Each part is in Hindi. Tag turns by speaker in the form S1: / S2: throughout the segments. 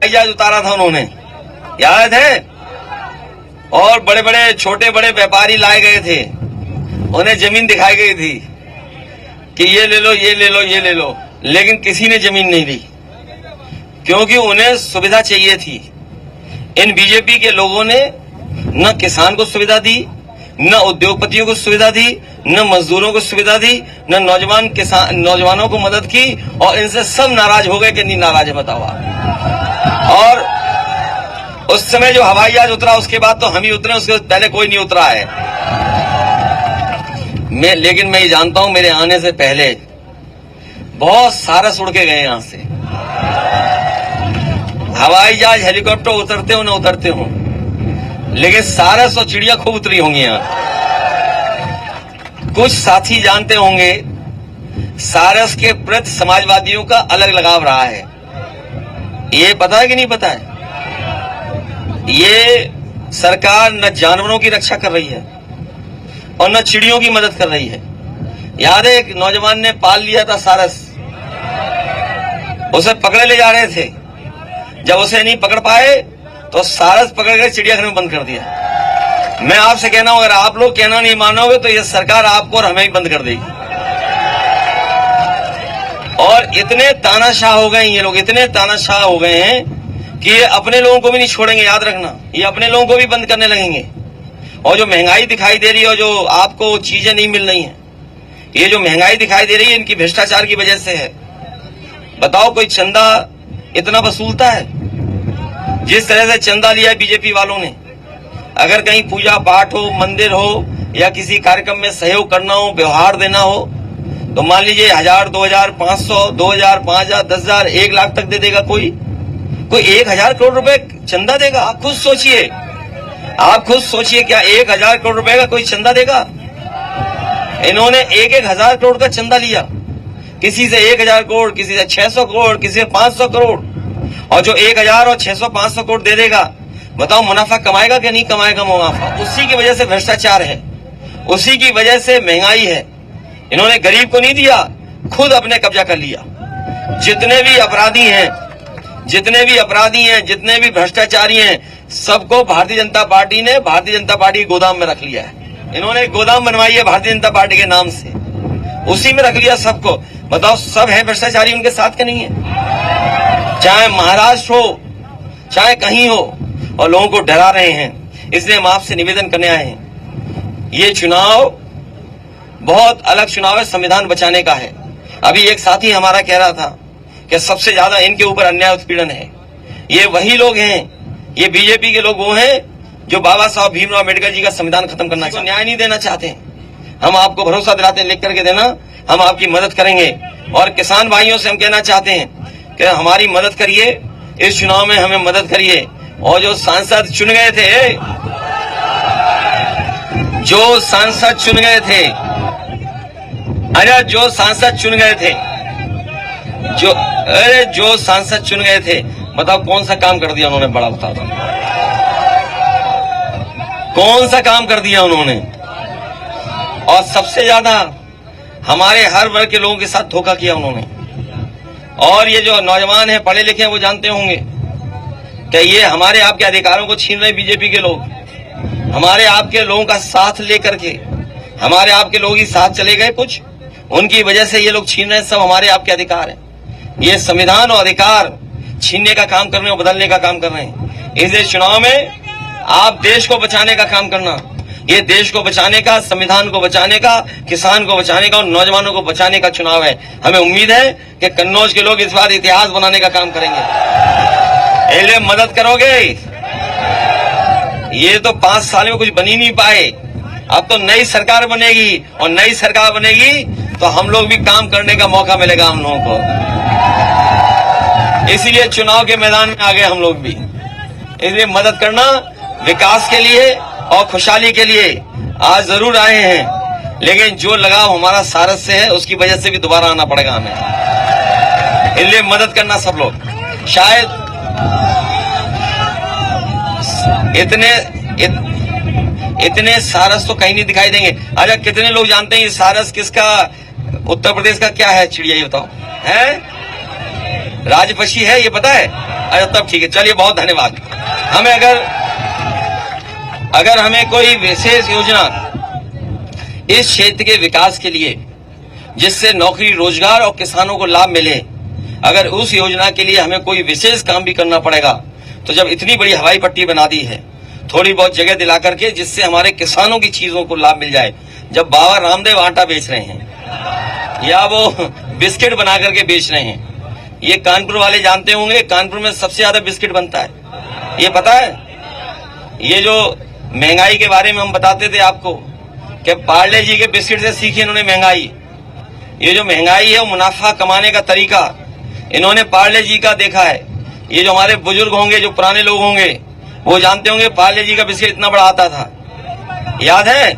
S1: जहाज उतारा था उन्होंने, याद है? और बड़े बड़े छोटे बड़े व्यापारी लाए गए थे, उन्हें जमीन दिखाई गई थी कि ये ले लो, ये ले लो, ये ले लो, लेकिन किसी ने जमीन नहीं ली, क्योंकि उन्हें सुविधा चाहिए थी। इन बीजेपी के लोगों ने न किसान को सुविधा दी, न उद्योगपतियों को सुविधा दी, न मजदूरों को सुविधा दी, न नौजवानों को मदद की, और इनसे सब नाराज हो गए कि नहीं नाराज है बताओ आप। और उस समय जो हवाई जहाज उतरा उसके बाद तो हम ही उतरे, उसके पहले कोई नहीं उतरा है। लेकिन मैं ये जानता हूं मेरे आने से पहले बहुत सारस उड़ के गए यहां से। हवाई जहाज हेलीकॉप्टर उतरते हो न उतरते हो, लेकिन सारस और चिड़िया खूब उतरी होंगी यहां। कुछ साथी जानते होंगे सारस के प्रति समाजवादियों का अलग लगाव रहा है, ये पता है कि नहीं पता है? ये सरकार न जानवरों की रक्षा कर रही है और न चिड़ियों की मदद कर रही है। याद है एक नौजवान ने पाल लिया था सारस, उसे पकड़े ले जा रहे थे, जब उसे नहीं पकड़ पाए तो सारस पकड़ कर चिड़ियाघर में बंद कर दिया। मैं आपसे कहना हूं, अगर आप लोग कहना नहीं मानोगे तो यह सरकार आपको और हमें ही बंद कर देगी। और इतने तानाशाह हो गए ये लोग, इतने तानाशाह हो गए हैं कि ये अपने लोगों को भी नहीं छोड़ेंगे, याद रखना, ये अपने लोगों को भी बंद करने लगेंगे। और जो महंगाई दिखाई दे रही है और जो आपको चीजें नहीं मिल रही हैं, ये जो महंगाई दिखाई दे रही है इनकी भ्रष्टाचार की वजह से है। बताओ कोई चंदा इतना वसूलता है? जिस तरह से चंदा लिया है बीजेपी वालों ने, अगर कहीं पूजा पाठ हो, मंदिर हो या किसी कार्यक्रम में सहयोग करना हो, व्यवहार देना हो, तो मान लीजिए 1000, 2000, 500, 2000, 5000, 10,000, 1 लाख तक दे देगा कोई 1000 करोड़ रुपए चंदा देगा? आप खुद सोचिए, क्या 1000 करोड़ रुपए का कोई चंदा देगा? इन्होंने 1,000 करोड़ का चंदा लिया, किसी से 1000 करोड़, किसी से 600 करोड़, किसी से 500 करोड़, और जो 1000 और 600, 500 करोड़ दे देगा, बताओ मुनाफा कमाएगा कि नहीं कमाएगा मुनाफा? उसी की वजह से भ्रष्टाचार है, उसी की वजह से महंगाई है। इन्होंने गरीब को नहीं दिया, खुद अपने कब्जा कर लिया। जितने भी अपराधी हैं, जितने भी भ्रष्टाचारी हैं, सबको भारतीय जनता पार्टी ने भारतीय जनता पार्टी के गोदाम में रख लिया है। इन्होंने एक गोदाम बनवाई है भारतीय जनता पार्टी के नाम से, उसी में रख लिया सबको। बताओ सब है भ्रष्टाचारी उनके साथ के नहीं है? चाहे महाराष्ट्र हो चाहे कहीं हो, और लोगों को डरा रहे हैं। इसलिए हम आपसे निवेदन करने आए हैं, ये चुनाव बहुत अलग चुनाव है, संविधान बचाने का है। अभी एक साथी हमारा कह रहा था कि सबसे ज्यादा इनके ऊपर अन्याय उत्पीड़न है। ये वही लोग हैं, ये बीजेपी के लोग वो हैं जो बाबा साहब भीमराव अम्बेडकर जी का संविधान खत्म करना चाहते हैं, न्याय नहीं देना चाहते। हम आपको भरोसा दिलाते हैं, लिख करके देना, हम आपकी मदद करेंगे। और किसान भाइयों से हम कहना चाहते हैं कि हमारी मदद करिए, इस चुनाव में हमें मदद करिए। और जो सांसद चुन गए थे, जो सांसद चुन गए थे, बताओ कौन सा काम कर दिया उन्होंने? बड़ा बता दो, कौन सा काम कर दिया उन्होंने? और सबसे ज्यादा हमारे हर वर्ग के लोगों के साथ धोखा किया उन्होंने। और ये जो नौजवान हैं, पढ़े लिखे हैं, वो जानते होंगे कि ये हमारे आपके अधिकारों को छीन रहे बीजेपी के लोग। हमारे आपके लोगों का साथ लेकर के, हमारे आपके लोग ही साथ चले गए, कुछ उनकी वजह से ये लोग छीन रहे हैं सब हमारे आपके अधिकार हैं। ये संविधान और अधिकार छीनने का काम कर रहे हैं और बदलने का काम कर रहे हैं। इसलिए चुनाव में आप देश को बचाने का काम करना, ये देश को बचाने का, संविधान को बचाने का, किसान को बचाने का और नौजवानों को बचाने का चुनाव है। हमें उम्मीद है कि कन्नौज के लोग इस बार इतिहास बनाने का काम करेंगे। इसलिए मदद करोगे। ये तो 5 साल में कुछ बन ही नहीं पाए, अब तो नई सरकार बनेगी, और नई सरकार बनेगी तो हम लोग भी काम करने का मौका मिलेगा हम लोगों को। इसीलिए चुनाव के मैदान में आ गए हम लोग भी। इसलिए मदद करना, विकास के लिए और खुशहाली के लिए आज जरूर आए हैं, लेकिन जो लगाव हमारा सारस से है उसकी वजह से भी दोबारा आना पड़ेगा हमें। इसलिए मदद करना सब लोग। शायद इतने सारस तो कहीं नहीं दिखाई देंगे। अच्छा, कितने लोग जानते हैं ये सारस किसका, उत्तर प्रदेश का क्या है चिड़िया, ये बताओ? है राजपक्षी है ये पता है? अरे तब ठीक है, चलिए बहुत धन्यवाद। हमें अगर हमें कोई विशेष योजना इस क्षेत्र के विकास के लिए, जिससे नौकरी रोजगार और किसानों को लाभ मिले, अगर उस योजना के लिए हमें कोई विशेष काम भी करना पड़ेगा, तो जब इतनी बड़ी हवाई पट्टी बना दी है, थोड़ी बहुत जगह दिला करके, जिससे हमारे किसानों की चीजों को लाभ मिल जाए। जब बाबा रामदेव आटा बेच रहे हैं या वो बिस्किट बना करके बेच रहे हैं, ये कानपुर वाले जानते होंगे, कानपुर में सबसे ज्यादा बिस्किट बनता है, ये पता है? ये जो महंगाई के बारे में हम बताते थे आपको कि पार्ले जी के बिस्किट से सीखी इन्होंने महंगाई। ये जो महंगाई है वो मुनाफा कमाने का तरीका इन्होंने पार्ले जी का देखा है। ये जो हमारे बुजुर्ग होंगे, जो पुराने लोग होंगे, वो जानते होंगे पार्ले जी का बिस्किट इतना बड़ा आता था, याद है?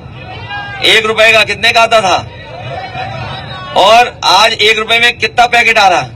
S1: 1 रुपए का कितने का आता था? और आज 1 रुपए में कितना पैकेट आ रहा?